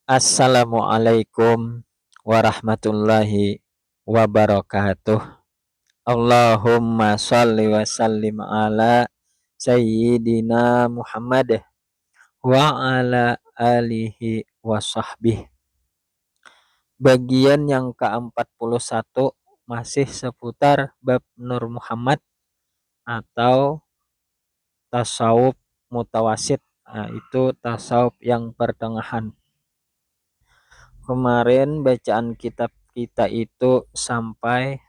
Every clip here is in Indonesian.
Assalamualaikum warahmatullahi wabarakatuh. Allahumma sholli wa sallim ala Sayyidina Muhammad wa ala alihi wa sahbihi. Bagian yang ke-41 masih seputar bab Nur Muhammad atau tasawuf mutawasid. Nah, itu tasawuf yang pertengahan. Kemarin bacaan kitab kita itu sampai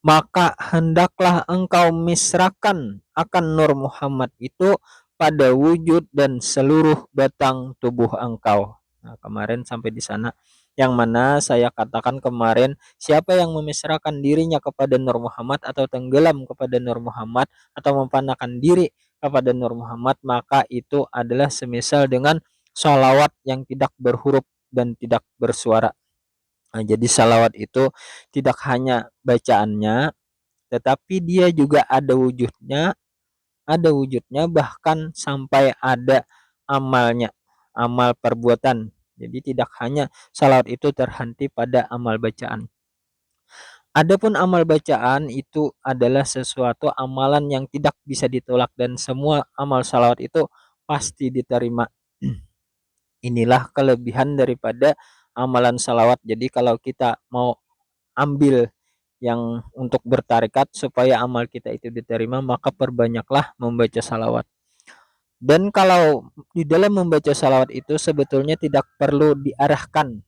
maka hendaklah engkau misrakan akan Nur Muhammad itu pada wujud dan seluruh batang tubuh engkau. Nah, kemarin sampai di sana. Yang mana saya katakan kemarin, siapa yang memisrakan dirinya kepada Nur Muhammad atau tenggelam kepada Nur Muhammad atau memfanakan diri kepada Nur Muhammad, maka itu adalah semisal dengan sholawat yang tidak berhuruf dan tidak bersuara. Nah, jadi salawat itu tidak hanya bacaannya, tetapi dia juga ada wujudnya bahkan sampai ada amalnya, amal perbuatan. Jadi tidak hanya salawat itu terhenti pada amal bacaan. Adapun amal bacaan itu adalah sesuatu amalan yang tidak bisa ditolak dan semua amal salawat itu pasti diterima. Inilah kelebihan daripada amalan salawat. Jadi kalau kita mau ambil yang untuk bertarekat supaya amal kita itu diterima, maka perbanyaklah membaca salawat. Dan kalau di dalam membaca salawat itu sebetulnya tidak perlu diarahkan,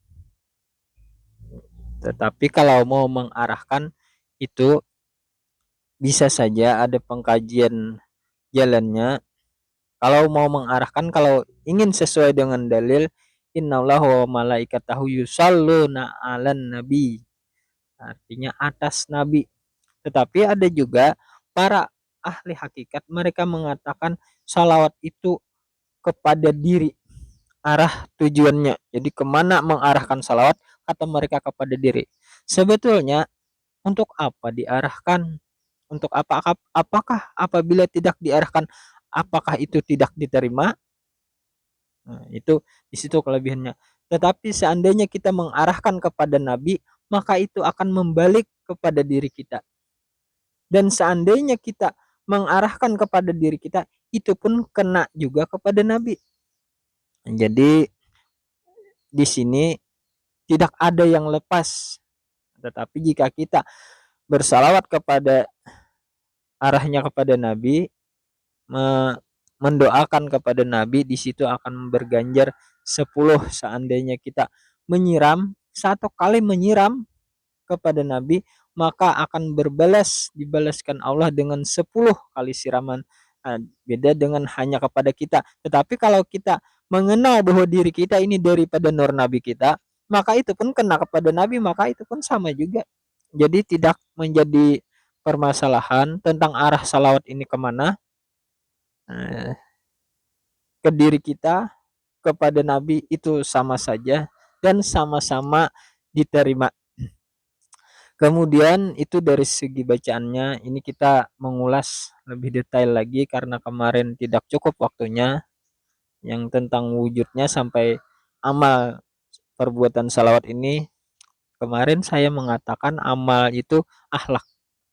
tetapi kalau mau mengarahkan itu bisa saja ada pengkajian jalannya. Kalau mau mengarahkan, kalau ingin sesuai dengan dalil, innallaha wa malaikatahu yusholluna 'alan nabi, artinya atas nabi. Tetapi ada juga para ahli hakikat, mereka mengatakan salawat itu kepada diri, arah tujuannya. Jadi kemana mengarahkan salawat, kata mereka kepada diri. Sebetulnya untuk apa diarahkan? Untuk apa? Apakah apabila tidak diarahkan, apakah itu tidak diterima? Nah, itu di situ kelebihannya. Tetapi seandainya kita mengarahkan kepada Nabi, maka itu akan membalik kepada diri kita. Dan seandainya kita mengarahkan kepada diri kita, itu pun kena juga kepada Nabi. Jadi di sini tidak ada yang lepas. Tetapi jika kita bersalawat kepada arahnya kepada Nabi, mendoakan kepada Nabi, di situ akan berganjar 10 seandainya kita menyiram, satu kali menyiram kepada Nabi, maka akan dibalaskan Allah dengan 10 kali siraman. Nah, beda dengan hanya kepada kita. Tetapi kalau kita mengenal bahwa diri kita ini daripada nur Nabi kita, maka itu pun kena kepada Nabi, maka itu pun sama juga. Jadi tidak menjadi permasalahan tentang arah salawat ini kemana, ke diri kita, kepada Nabi, itu sama saja dan sama-sama diterima. Kemudian itu dari segi bacaannya, ini kita mengulas lebih detail lagi karena kemarin tidak cukup waktunya. Yang tentang wujudnya sampai amal perbuatan salawat ini, kemarin saya mengatakan amal itu akhlak.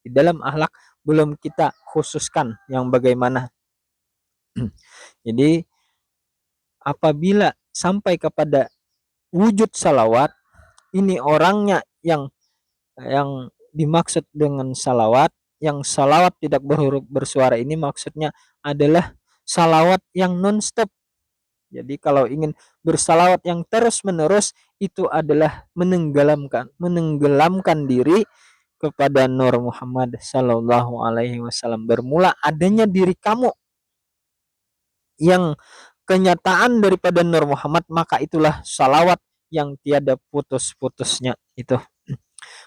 Di dalam akhlak belum kita khususkan yang bagaimana. Jadi apabila sampai kepada wujud salawat, ini orangnya yang dimaksud dengan salawat, yang salawat tidak berhuruf bersuara ini maksudnya adalah salawat yang non-stop. Jadi kalau ingin bersalawat yang terus menerus, itu adalah menenggelamkan diri kepada Nur Muhammad Sallallahu Alaihi Wasallam. Bermula adanya diri kamu yang kenyataan daripada Nur Muhammad, maka itulah salawat yang tiada putus-putusnya itu.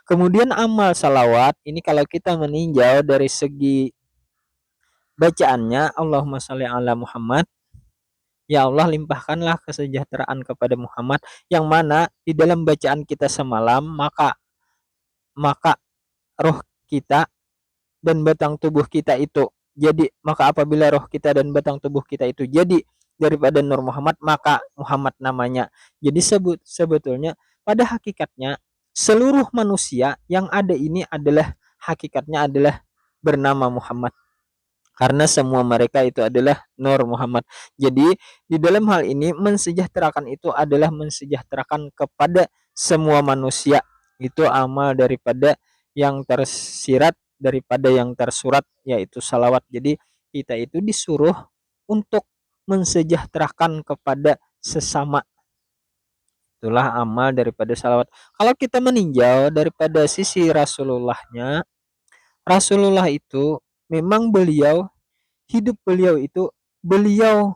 Kemudian amal salawat ini kalau kita meninjau dari segi bacaannya, Allahumma sholli ala Muhammad, ya Allah limpahkanlah kesejahteraan kepada Muhammad, yang mana di dalam bacaan kita semalam, maka roh kita dan batang tubuh kita itu jadi, maka apabila roh kita dan batang tubuh kita itu jadi daripada Nur Muhammad maka Muhammad namanya. Jadi sebetulnya pada hakikatnya seluruh manusia yang ada ini adalah hakikatnya adalah bernama Muhammad, karena semua mereka itu adalah Nur Muhammad. Jadi di dalam hal ini mensejahterakan itu adalah mensejahterakan kepada semua manusia. Itu amal daripada yang tersirat daripada yang tersurat, yaitu salawat. Jadi kita itu disuruh untuk mensejahterakan kepada sesama. Itulah amal daripada salawat. Kalau kita meninjau daripada sisi Rasulullahnya, Rasulullah itu memang hidup beliau itu beliau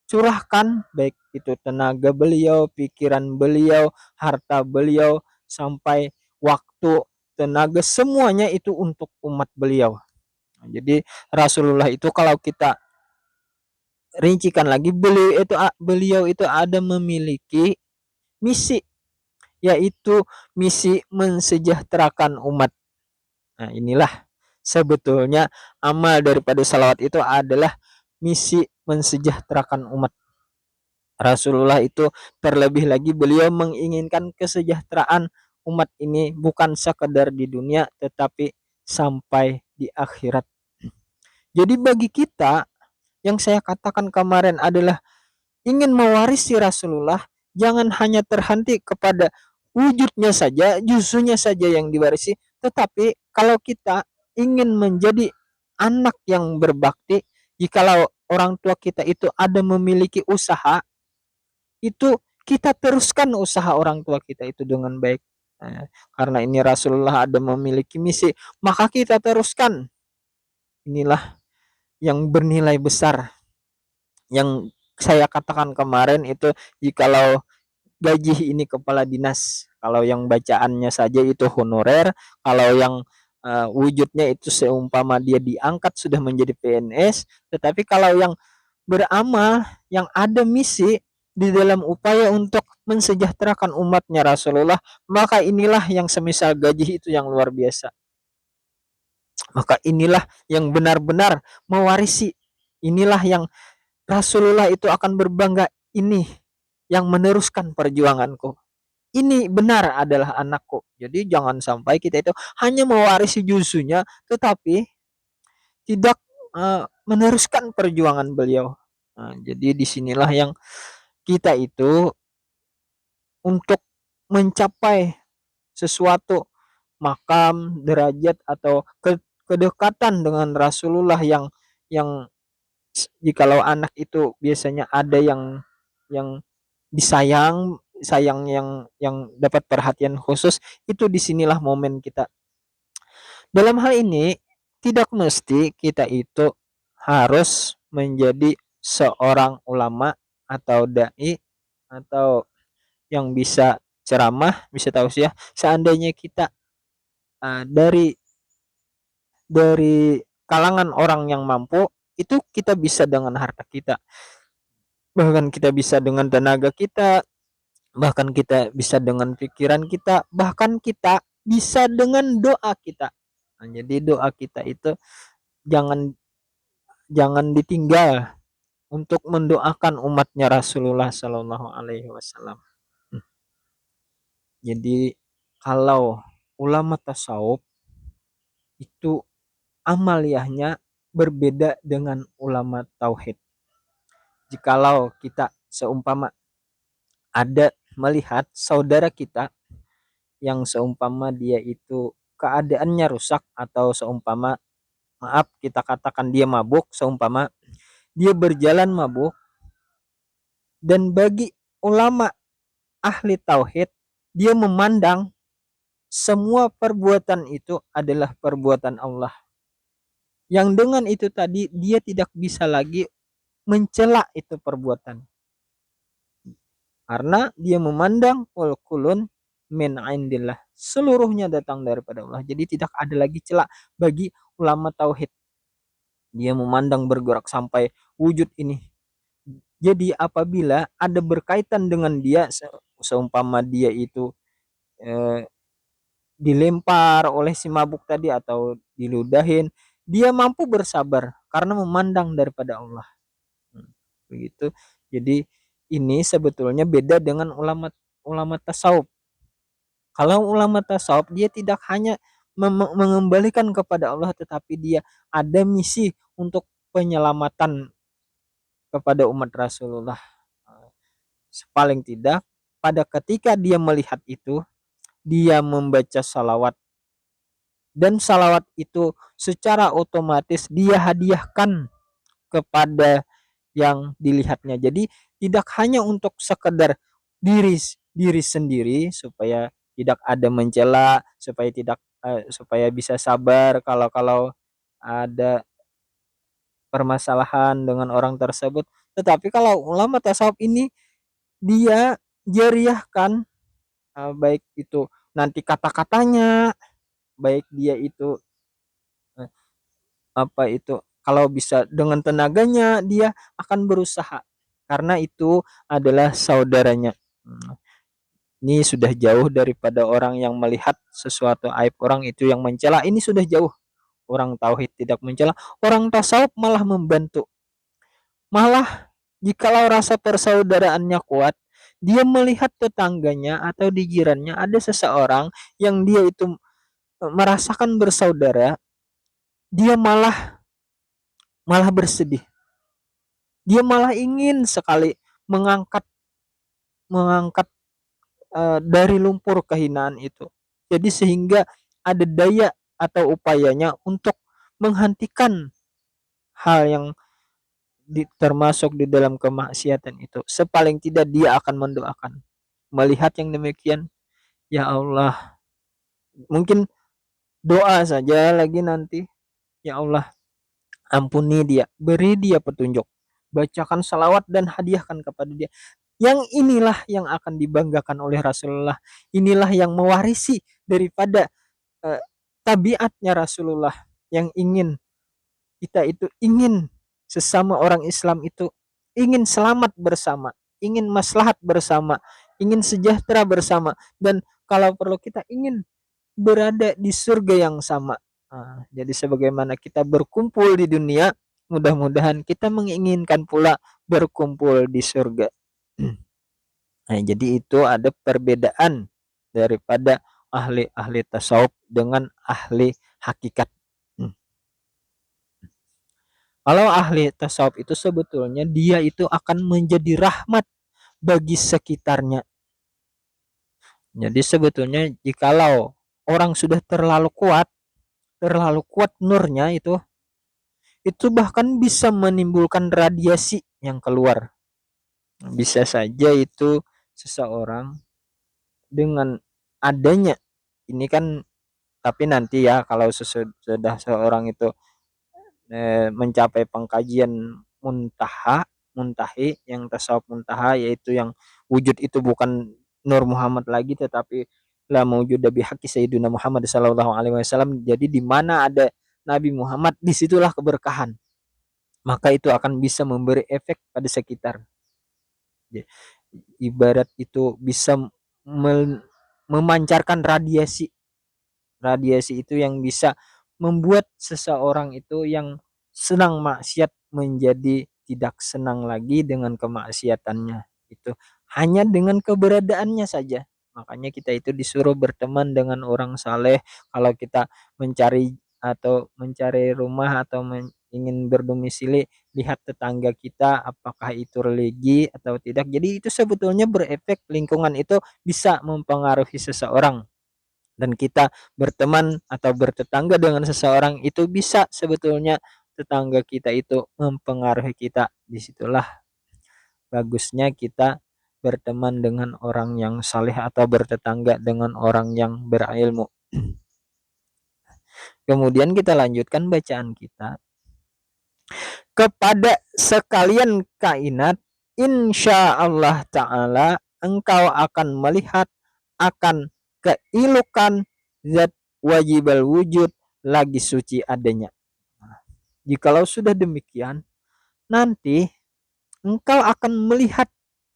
curahkan, baik itu tenaga beliau, pikiran beliau, harta beliau, sampai waktu, tenaga, semuanya itu untuk umat beliau. Jadi Rasulullah itu kalau kita rincikan lagi, beliau itu ada memiliki misi, yaitu misi mensejahterakan umat. Nah, inilah sebetulnya amal daripada salawat itu adalah misi mensejahterakan umat. Rasulullah itu terlebih lagi beliau menginginkan kesejahteraan umat ini bukan sekedar di dunia tetapi sampai di akhirat. Jadi bagi kita, yang saya katakan kemarin adalah ingin mewarisi Rasulullah, jangan hanya terhenti kepada wujudnya saja, juzunya saja yang diwarisi, tetapi kalau kita ingin menjadi anak yang berbakti, jikalau orang tua kita itu ada memiliki usaha, itu kita teruskan usaha orang tua kita itu dengan baik. Nah, karena ini Rasulullah ada memiliki misi, maka kita teruskan. Inilah yang bernilai besar. Yang saya katakan kemarin itu, jikalau gaji ini kepala dinas, kalau yang bacaannya saja itu honorer, kalau yang wujudnya itu seumpama dia diangkat sudah menjadi PNS, tetapi kalau yang beramal, yang ada misi di dalam upaya untuk mensejahterakan umatnya Rasulullah, maka inilah yang semisal gaji itu yang luar biasa. Maka inilah yang benar-benar mewarisi. Inilah yang Rasulullah itu akan berbangga, ini yang meneruskan perjuanganku. Ini benar adalah anakku. Jadi jangan sampai kita itu hanya mewarisi juzunya tetapi tidak meneruskan perjuangan beliau. Nah, jadi disinilah yang kita itu untuk mencapai sesuatu makam, derajat, atau kedekatan dengan Rasulullah yang jikalau anak itu biasanya ada yang disayang, sayang, yang dapat perhatian khusus, itu disinilah momen kita. Dalam hal ini tidak mesti kita itu harus menjadi seorang ulama atau dai atau yang bisa ceramah, bisa tausiah. Seandainya kita dari kalangan orang yang mampu, itu kita bisa dengan harta kita, bahkan kita bisa dengan tenaga kita, bahkan kita bisa dengan pikiran kita, bahkan kita bisa dengan doa kita. Nah, jadi doa kita itu jangan jangan ditinggal untuk mendoakan umatnya Rasulullah Shallallahu Alaihi Wasallam. Jadi kalau ulama tasawuf itu amaliyahnya berbeda dengan ulama tauhid. Jikalau kita seumpama ada melihat saudara kita yang seumpama dia itu keadaannya rusak, atau seumpama, maaf kita katakan dia mabuk, seumpama dia berjalan mabuk, dan bagi ulama ahli tauhid dia memandang semua perbuatan itu adalah perbuatan Allah, yang dengan itu tadi dia tidak bisa lagi mencela itu perbuatan, karena dia memandang kulun min indillah, seluruhnya datang daripada Allah. Jadi tidak ada lagi celak bagi ulama tauhid. Dia memandang bergerak sampai wujud ini. Jadi apabila ada berkaitan dengan dia, seumpama dia itu eh, dilempar oleh si mabuk tadi atau diludahin, dia mampu bersabar karena memandang daripada Allah. begitu. Jadi ini sebetulnya beda dengan ulama ulama tasawuf. Kalau ulama tasawuf dia tidak hanya mengembalikan kepada Allah, tetapi dia ada misi untuk penyelamatan kepada umat Rasulullah. Paling tidak pada ketika dia melihat itu, dia membaca salawat, dan salawat itu secara otomatis dia hadiahkan kepada yang dilihatnya. Jadi tidak hanya untuk sekedar diri diri sendiri supaya tidak ada mencela, supaya tidak supaya bisa sabar kalau kalau ada permasalahan dengan orang tersebut. Tetapi kalau ulama tasawuf ini dia jariahkan, baik itu nanti kata-katanya, baik dia itu eh, apa itu kalau bisa dengan tenaganya dia akan berusaha karena itu adalah saudaranya. Hmm, Ini sudah jauh daripada orang yang melihat sesuatu aib orang itu yang mencela. Ini sudah jauh. Orang tauhid tidak mencela, orang tasawuf malah membantu. Malah jikalau rasa persaudaraannya kuat, dia melihat tetangganya atau di jirannya ada seseorang yang dia itu merasakan bersaudara, dia malah malah bersedih. Dia malah ingin sekali mengangkat mengangkat dari lumpur kehinaan itu. Jadi sehingga ada daya atau upayanya untuk menghentikan hal yang termasuk di dalam kemaksiatan itu. Sepaling tidak dia akan mendoakan. Melihat yang demikian, ya Allah, mungkin doa saja lagi nanti, ya Allah, ampuni dia, beri dia petunjuk, bacakan salawat dan hadiahkan kepada dia. Yang inilah yang akan dibanggakan oleh Rasulullah. Inilah yang mewarisi daripada eh, tabiatnya Rasulullah yang ingin kita itu ingin sesama orang Islam itu ingin selamat bersama, ingin maslahat bersama, ingin sejahtera bersama, dan kalau perlu kita ingin berada di surga yang sama. Jadi sebagaimana kita berkumpul di dunia, mudah-mudahan kita menginginkan pula berkumpul di surga. Nah, jadi itu ada perbedaan daripada ahli-ahli tasawuf dengan ahli hakikat. Hmm. Kalau ahli tasawuf itu sebetulnya dia itu akan menjadi rahmat bagi sekitarnya. Jadi sebetulnya jikalau orang sudah terlalu kuat nurnya itu bahkan bisa menimbulkan radiasi yang keluar. Bisa saja itu seseorang dengan adanya ini kan, tapi nanti ya kalau sudah seorang itu mencapai pengkajian muntahi yang tasawuf muntaha, yaitu yang wujud itu bukan Nur Muhammad lagi tetapi la maujuda bihaqi sayyidina Muhammad sallallahu alaihi wasallam. Jadi di mana ada Nabi Muhammad disitulah keberkahan, maka itu akan bisa memberi efek pada sekitar. Ibarat itu bisa memancarkan radiasi. Radiasi itu yang bisa membuat seseorang itu yang senang maksiat menjadi tidak senang lagi dengan kemaksiatannya. Itu hanya dengan keberadaannya saja. Makanya kita itu disuruh berteman dengan orang saleh. Kalau kita mencari atau mencari rumah atau ingin berdomisili, lihat tetangga kita apakah itu religi atau tidak. Jadi itu sebetulnya berefek, lingkungan itu bisa mempengaruhi seseorang, dan kita berteman atau bertetangga dengan seseorang itu bisa sebetulnya tetangga kita itu mempengaruhi kita. Disitulah bagusnya kita berteman dengan orang yang saleh atau bertetangga dengan orang yang berilmu. Kemudian kita lanjutkan bacaan kita. Kepada sekalian kainat, insya Allah Ta'ala engkau akan melihat akan keilukan zat wajibal wujud lagi suci adanya. Jikalau sudah demikian, nanti engkau akan melihat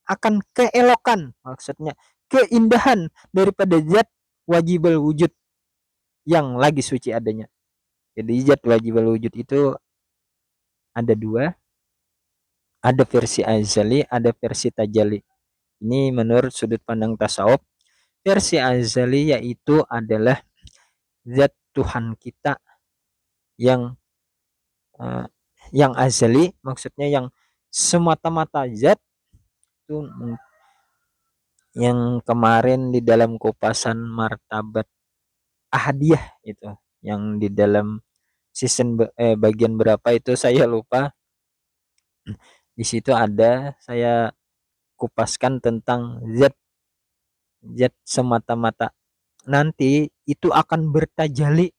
akan keelokan, maksudnya keindahan daripada zat wajibal wujud yang lagi suci adanya. Jadi zat wajibal wujud itu ada dua. Ada versi azali, ada versi tajali. Ini menurut sudut pandang tasawuf. Versi azali yaitu adalah zat Tuhan kita yang eh, yang azali, maksudnya yang semata-mata zat itu, yang kemarin di dalam kupasan martabat ahadiyah itu, yang di dalam bagian berapa itu saya lupa. Di situ ada saya kupaskan tentang zat zat semata-mata, nanti itu akan bertajali,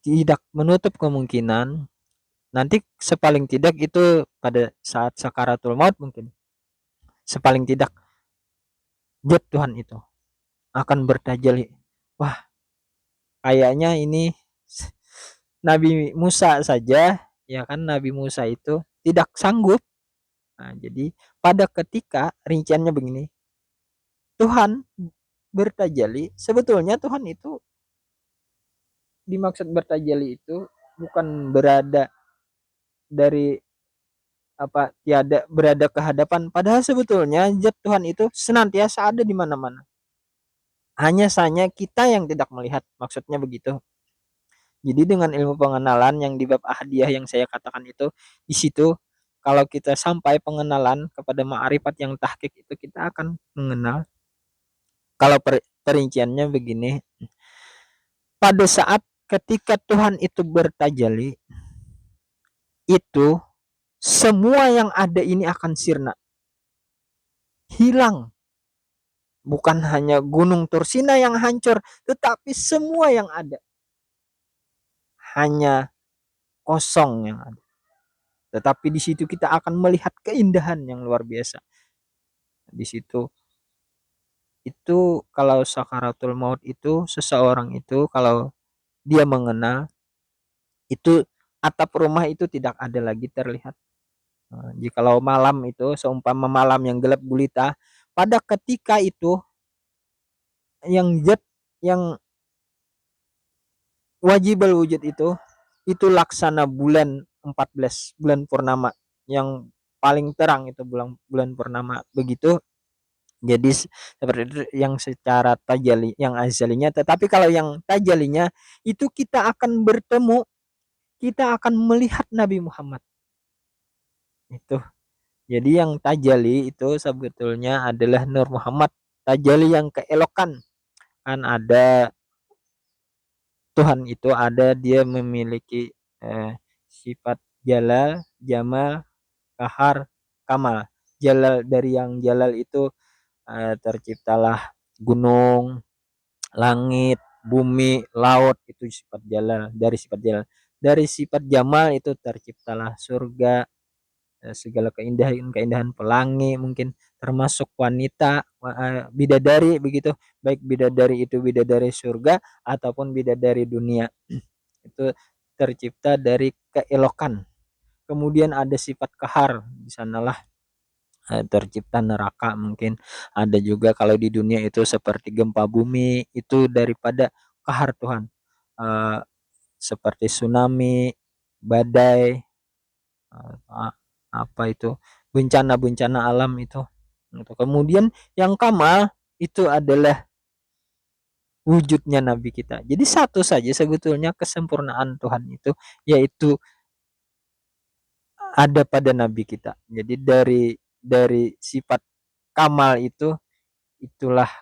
tidak menutup kemungkinan nanti sepaling tidak itu pada saat sakaratul maut, mungkin sepaling tidak zat Tuhan itu akan bertajali. Wah, kayaknya ini Nabi Musa saja, ya kan, Nabi Musa itu tidak sanggup. Nah, jadi pada ketika rinciannya begini, Tuhan bertajali, sebetulnya Tuhan itu dimaksud bertajali itu bukan berada dari apa, tiada berada ke hadapan, padahal sebetulnya zat Tuhan itu senantiasa ada di mana-mana. Hanya saja kita yang tidak melihat, maksudnya begitu. Jadi dengan ilmu pengenalan yang di bab ahadiyah yang saya katakan itu, di situ kalau kita sampai pengenalan kepada ma'rifat yang tahqiq itu, kita akan mengenal. Kalau perinciannya begini, pada saat ketika Tuhan itu bertajali, itu semua yang ada ini akan sirna, hilang. Bukan hanya gunung Tursina yang hancur, tetapi semua yang ada, hanya kosong yang ada. Tetapi di situ kita akan melihat keindahan yang luar biasa. Di situ itu kalau sakaratul maut itu, seseorang itu kalau dia mengenal itu, atap rumah itu tidak ada lagi terlihat. Jikalau malam itu seumpama malam yang gelap gulita, pada ketika itu yang zat yang wajibal wujud itu laksana bulan 14, bulan purnama yang paling terang itu bulan bulan purnama begitu. Jadi seperti itu yang secara tajali, yang azalinya. Tetapi kalau yang tajalinya itu kita akan bertemu, kita akan melihat Nabi Muhammad itu. Jadi yang tajali itu sebetulnya adalah Nur Muhammad, tajali yang keelokan. Kan ada Tuhan itu ada, dia memiliki sifat jalal, jamal, kahar, kamal. Jalal, dari yang jalal itu terciptalah gunung, langit, bumi, laut, itu sifat jalal, dari sifat jalal. Dari sifat jamal itu terciptalah surga, segala keindahan-keindahan pelangi, mungkin termasuk wanita, bidadari begitu, baik bidadari itu bidadari surga ataupun bidadari dunia. Itu tercipta dari keelokan. Kemudian ada sifat kahar, di sanalah tercipta neraka mungkin. Ada juga kalau di dunia itu seperti gempa bumi, itu daripada kahar Tuhan. Eh, Seperti tsunami, badai, apa itu, bencana-bencana alam itu. Kemudian yang kamal itu adalah wujudnya nabi kita. Jadi satu saja sebetulnya kesempurnaan Tuhan itu, yaitu ada pada nabi kita. Jadi dari sifat kamal itu, itulah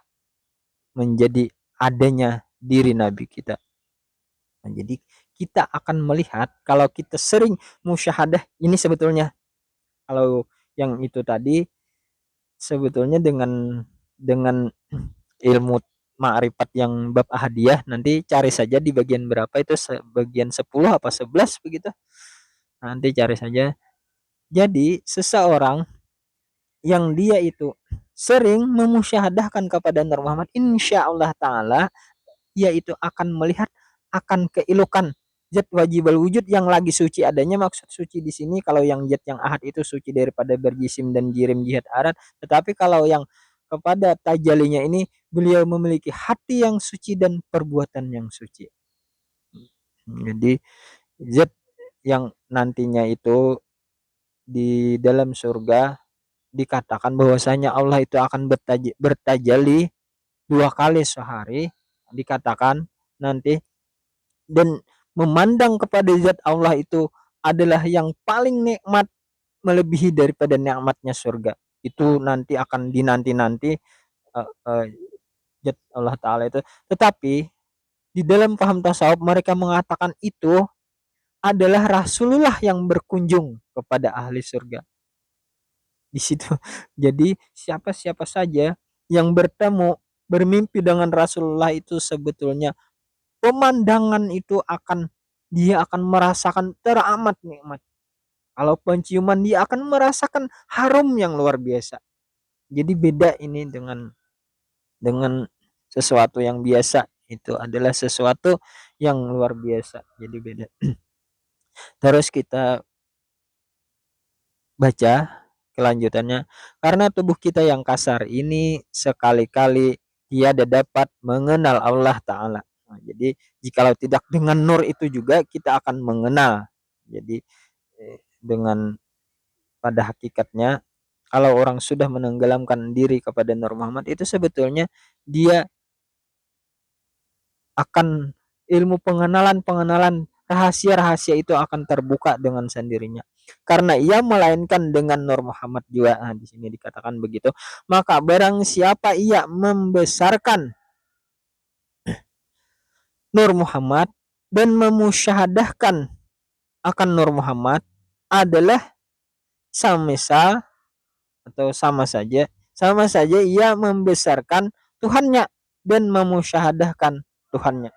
menjadi adanya diri nabi kita. Nah, jadi kita akan melihat kalau kita sering musyahadah ini, sebetulnya kalau yang itu tadi sebetulnya dengan ilmu ma'rifat yang bab ahadiyah, nanti cari saja di bagian berapa itu, bagian 10 apa 11 begitu. Nanti cari saja. Jadi seseorang yang dia itu sering memusyahadahkan kepada Nur Muhammad, insya Allah Ta'ala yaitu akan melihat akan keelokan zat wajibal wujud yang lagi suci adanya. Maksud suci di sini kalau yang zat yang ahad itu suci daripada berjisim dan jirim jihad arat, tetapi kalau yang kepada tajalinya ini, beliau memiliki hati yang suci dan perbuatan yang suci. Jadi zat yang nantinya itu di dalam surga dikatakan bahwasanya Allah itu akan bertajalli 2 kali sehari, dikatakan nanti, dan memandang kepada zat Allah itu adalah yang paling nikmat melebihi daripada nikmatnya surga. Itu nanti akan dinanti-nanti zat Allah Ta'ala itu. Tetapi di dalam paham tasawuf mereka mengatakan itu adalah Rasulullah yang berkunjung kepada ahli surga. Di situ. Jadi siapa-siapa saja yang bertemu bermimpi dengan Rasulullah itu sebetulnya pemandangan itu dia akan merasakan teramat nikmat. Kalau penciuman dia akan merasakan harum yang luar biasa. Jadi beda ini dengan sesuatu yang biasa, itu adalah sesuatu yang luar biasa. Jadi beda. Terus kita baca kelanjutannya. Karena tubuh kita yang kasar ini sekali-kali tiada dapat mengenal Allah Ta'ala. Nah, jadi jikalau tidak dengan nur itu juga kita akan mengenal. Jadi dengan pada hakikatnya kalau orang sudah menenggelamkan diri kepada Nur Muhammad itu sebetulnya dia akan ilmu pengenalan rahasia-rahasia itu akan terbuka dengan sendirinya. Karena ia melainkan dengan Nur Muhammad juga. Nah, di sini dikatakan begitu. Maka barang siapa ia membesarkan Nur Muhammad dan memusyahadahkan akan Nur Muhammad adalah semisal atau sama saja ia membesarkan Tuhannya dan memusyahadahkan Tuhannya.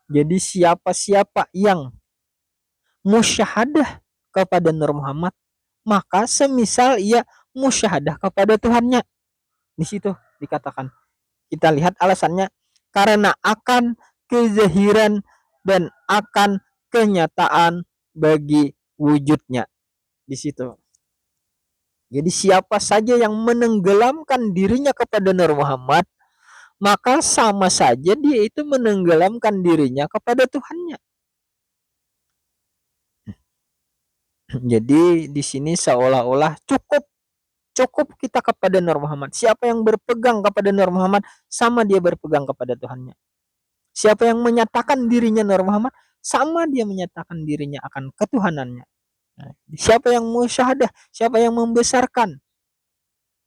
Jadi siapa-siapa yang musyahadah kepada Nur Muhammad, maka semisal ia musyahadah kepada Tuhannya. Di situ dikatakan. Kita lihat alasannya, karena akan kezahiran dan akan kenyataan bagi wujudnya. Di situ. Jadi siapa saja yang menenggelamkan dirinya kepada Nur Muhammad, maka sama saja dia itu menenggelamkan dirinya kepada Tuhannya. Jadi di sini seolah-olah cukup kita kepada Nur Muhammad. Siapa yang berpegang kepada Nur Muhammad, sama dia berpegang kepada Tuhannya. Siapa yang menyatakan dirinya Nur Muhammad, sama dia menyatakan dirinya akan ketuhanannya. Nah, siapa yang musyahadah, siapa yang membesarkan,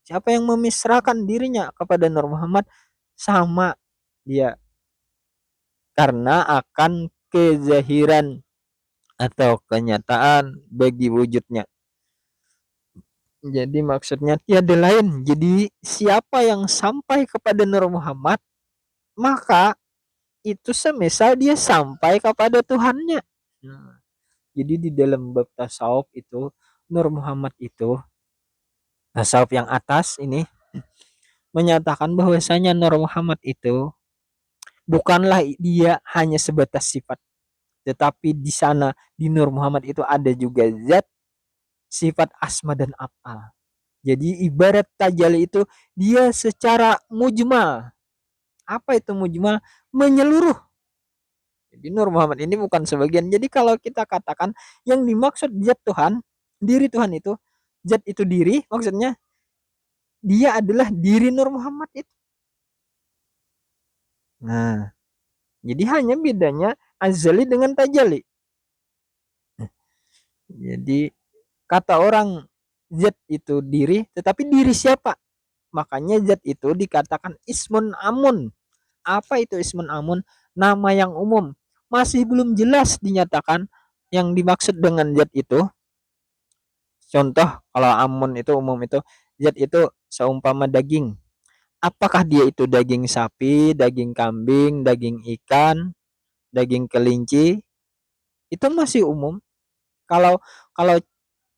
siapa yang memisrakan dirinya kepada Nur Muhammad, sama dia, karena akan kezahiran atau kenyataan bagi wujudnya. Jadi maksudnya tiada lain. Jadi siapa yang sampai kepada Nur Muhammad, maka itu semisal dia sampai kepada Tuhannya. Nah, jadi di dalam bab tasawuf itu Nur Muhammad itu, tasawuf yang atas ini menyatakan bahwasanya Nur Muhammad itu bukanlah dia hanya sebatas sifat, tetapi di sana di Nur Muhammad itu ada juga zat, sifat, asma dan af'al. Jadi ibarat tajalli itu dia secara mujmal. Apa itu mujmal? Menyeluruh. Jadi Nur Muhammad ini bukan sebagian. Jadi kalau kita katakan yang dimaksud zat Tuhan, diri Tuhan itu, zat itu diri, maksudnya dia adalah diri Nur Muhammad itu. Nah, jadi hanya bedanya azali dengan tajalli. Jadi kata orang zat itu diri, tetapi diri siapa? Makanya zat itu dikatakan ismun amun. Apa itu ismun amun? Nama yang umum. Masih belum jelas dinyatakan yang dimaksud dengan zat itu. Contoh kalau amun itu umum itu, zat itu seumpama daging. Apakah dia itu daging sapi, daging kambing, daging ikan, daging kelinci? Itu masih umum. Kalau kalau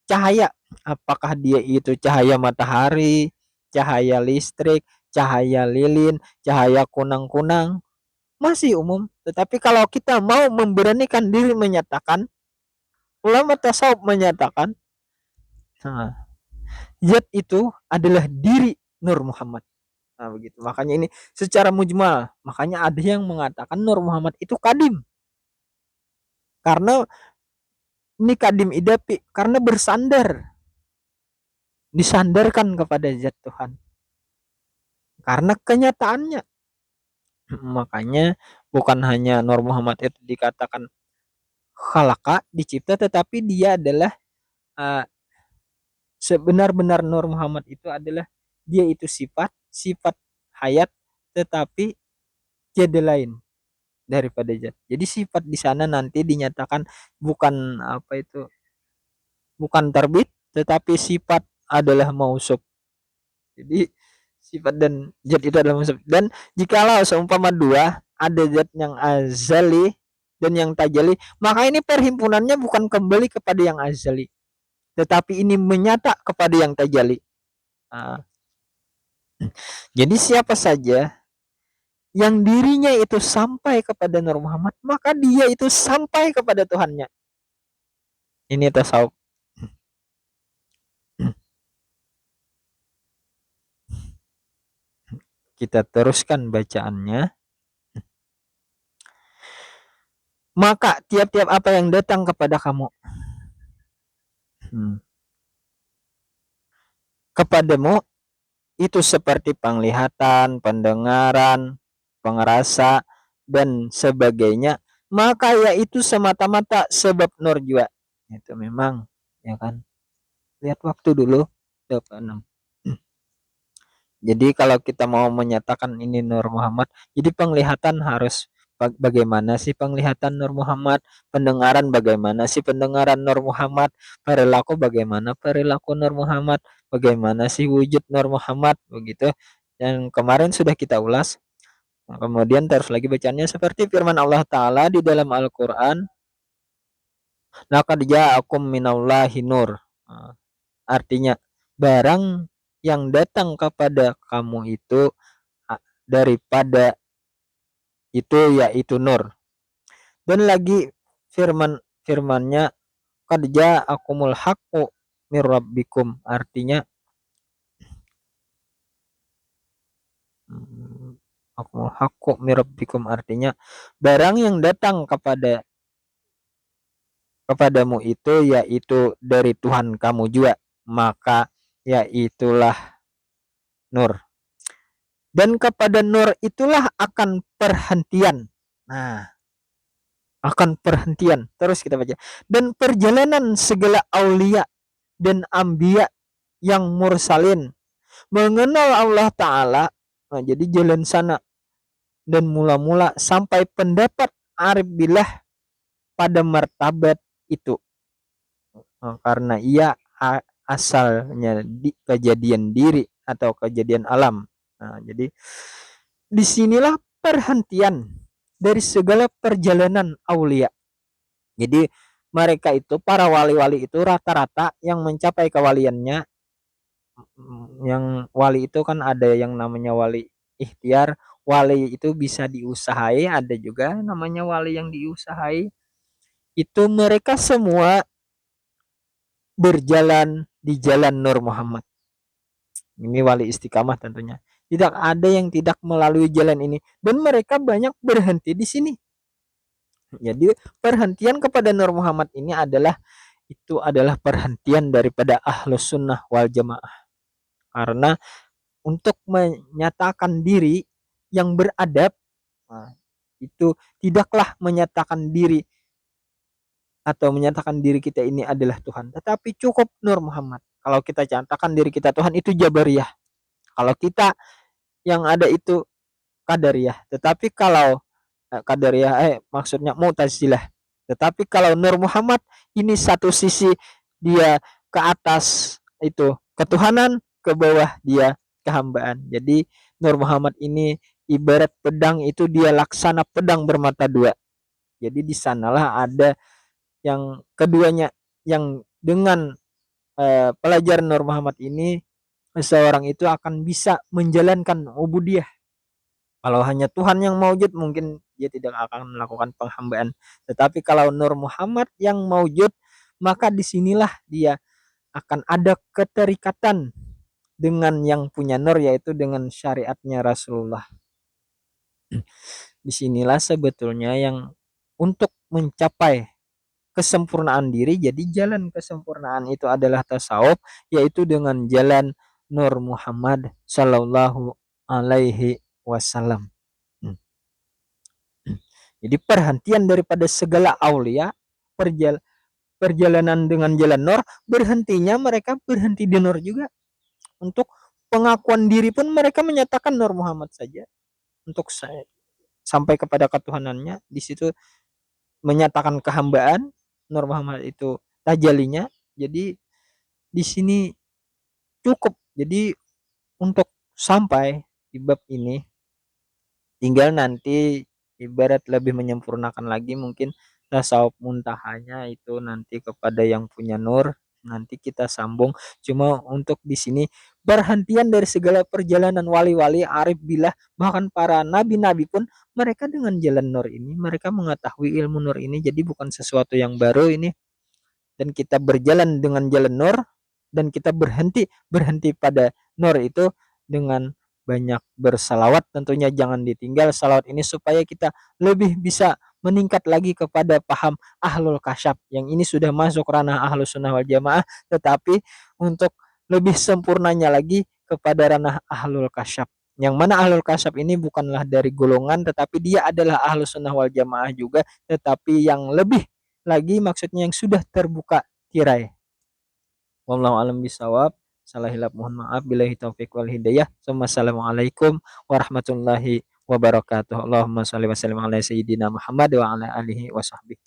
cahaya, apakah dia itu cahaya matahari, cahaya listrik, cahaya lilin, cahaya kunang-kunang? Masih umum. Tetapi kalau kita mau memberanikan diri menyatakan, ulama tasawuf menyatakan, nah, zat itu adalah diri Nur Muhammad. Nah, begitu. Makanya ini secara mujmal. Makanya ada yang mengatakan Nur Muhammad itu kadim. Karena Ini kadim idapi karena disandarkan kepada zat Tuhan. Karena kenyataannya, makanya bukan hanya Nur Muhammad itu dikatakan khalaqah, dicipta, tetapi dia adalah uh, sebenar-benar Nur Muhammad itu adalah dia itu sifat hayat, tetapi tiada lain daripada zat. Jadi sifat di sana nanti dinyatakan bukan apa itu, bukan terbit, tetapi sifat adalah mausuf. Jadi sifat dan zat itu adalah mausuf. Dan jikalau seumpama dua, ada zat yang azali dan yang tajali, maka ini perhimpunannya bukan kembali kepada yang azali, tetapi ini menyata kepada yang tajali. Nah, jadi siapa saja yang dirinya itu sampai kepada Nur Muhammad, maka dia itu sampai kepada Tuhannya. Ini tasawuf. Kita teruskan bacaannya. Maka tiap-tiap apa yang datang kepada kamu, kepadamu itu seperti penglihatan, pendengaran, pengerasa, dan sebagainya, maka yaitu semata-mata sebab nur juga. Itu memang, ya kan? Lihat waktu dulu, 26. Jadi kalau kita mau menyatakan ini Nur Muhammad, jadi penglihatan harus bagaimana sih penglihatan Nur Muhammad, pendengaran bagaimana sih pendengaran Nur Muhammad, perilaku bagaimana perilaku Nur Muhammad, bagaimana sih wujud Nur Muhammad, begitu. Yang kemarin sudah kita ulas. Nah, kemudian terus lagi bacanya seperti firman Allah Ta'ala di dalam Al-Quran, laqad ja'akum minallahi nur. Nah, artinya barang yang datang kepada kamu itu daripada itu yaitu nur. Dan lagi firmannya qad ja'akumul haqqu mir rabbikum, artinya akumul haqqu mir rabbikum, artinya barang yang datang kepadamu itu yaitu dari Tuhan kamu juga, maka yaitulah nur. Dan kepada nur itulah akan perhentian. Nah, akan perhentian. Terus kita baca. Dan perjalanan segala aulia dan ambia yang mursalin mengenal Allah Ta'ala. Nah, jadi jalan sana dan mula-mula sampai pendapat arif billah pada martabat itu. Nah, karena ia asalnya di kejadian diri atau kejadian alam. Nah, jadi disinilah perhentian dari segala perjalanan aulia. Jadi mereka itu para wali-wali itu rata-rata yang mencapai kewaliannya, yang wali itu kan ada yang namanya wali ikhtiar, wali itu bisa diusahai, ada juga namanya wali yang diusahai. Itu mereka semua berjalan di jalan Nur Muhammad. Ini wali istiqamah tentunya. Tidak ada yang tidak melalui jalan ini, dan mereka banyak berhenti di sini. Jadi perhentian kepada Nur Muhammad ini adalah perhentian daripada Ahlus Sunnah wal Jamaah. Karena untuk menyatakan diri yang beradab, nah, itu tidaklah menyatakan diri atau menyatakan diri kita ini adalah Tuhan, tetapi cukup Nur Muhammad. Kalau kita catakan diri kita Tuhan, itu Jabariyah. Kalau kita yang ada itu Qadariyah. Tetapi kalau Qadariyah maksudnya Mu'tazilah. Tetapi kalau Nur Muhammad ini satu sisi dia ke atas itu ketuhanan, ke bawah dia kehambaan. Jadi Nur Muhammad ini ibarat pedang, itu dia laksana pedang bermata dua. Jadi di sanalah ada yang keduanya, yang dengan pelajaran Nur Muhammad ini seseorang itu akan bisa menjalankan ubudiyah. Kalau hanya Tuhan yang maujud, mungkin dia tidak akan melakukan penghambaan. Tetapi kalau Nur Muhammad yang maujud, maka disinilah dia akan ada keterikatan dengan yang punya nur, yaitu dengan syariatnya Rasulullah. Disinilah sebetulnya yang untuk mencapai kesempurnaan diri. Jadi jalan kesempurnaan itu adalah tasawuf, yaitu dengan jalan Nur Muhammad Sallallahu Alaihi Wasallam. Jadi perhentian daripada segala aulia, perjalanan dengan jalan Nur, berhentinya mereka berhenti di Nur juga. Untuk pengakuan diri pun mereka menyatakan Nur Muhammad saja. Untuk sampai kepada ketuhanannya, di situ menyatakan kehambaan, Nur Muhammad itu tajalinya. Jadi di sini cukup. Jadi untuk sampai di bab ini, tinggal nanti ibarat lebih menyempurnakan lagi, mungkin tasawuf muntahanya itu nanti kepada yang punya nur, nanti kita sambung. Cuma untuk di sini berhentian dari segala perjalanan wali-wali, arif billah, bahkan para nabi-nabi pun mereka dengan jalan nur ini mereka mengetahui ilmu nur ini. Jadi bukan sesuatu yang baru ini, dan kita berjalan dengan jalan nur, dan kita berhenti pada nur itu dengan banyak bersalawat. Tentunya jangan ditinggal salawat ini supaya kita lebih bisa meningkat lagi kepada paham ahlul kasyaf, yang ini sudah masuk ranah ahlus sunnah wal jamaah, tetapi untuk lebih sempurnanya lagi kepada ranah ahlul kasyaf, yang mana ahlul kasyaf ini bukanlah dari golongan, tetapi dia adalah ahlus sunnah wal jamaah juga, tetapi yang lebih lagi maksudnya yang sudah terbuka tirai. Wallahu alam bisawab. Salah hilap mohon maaf. Billahi taufik wal hidayah. Assalamualaikum warahmatullahi wabarakatuh. Allahumma shalli wa sallim ala sayyidina Muhammad wa ala alihi wa sahbihi.